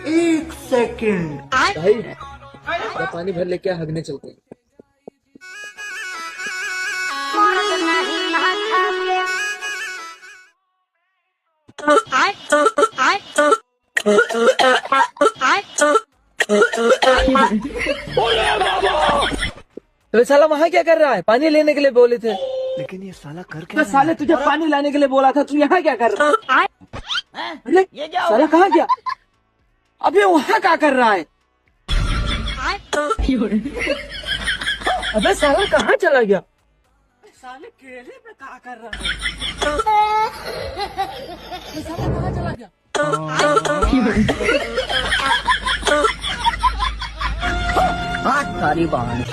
एक सेकंड। भाई पानी भर लेके हगने चलते हैं। तो साला वहाँ क्या कर रहा है? पानी लेने के लिए बोले थे। लेकिन ये साला कर क्या तो साले तुझे पानी लाने के लिए बोला था, तू यहाँ क्या कर रहा है? अरे साला कहाँ गया? अबे वहाँ क्या कर रहा है? अबे साला कहाँ चला गया? साले केले पे क्या कर रहा है? साला कहाँ चला गया? सारी बहाने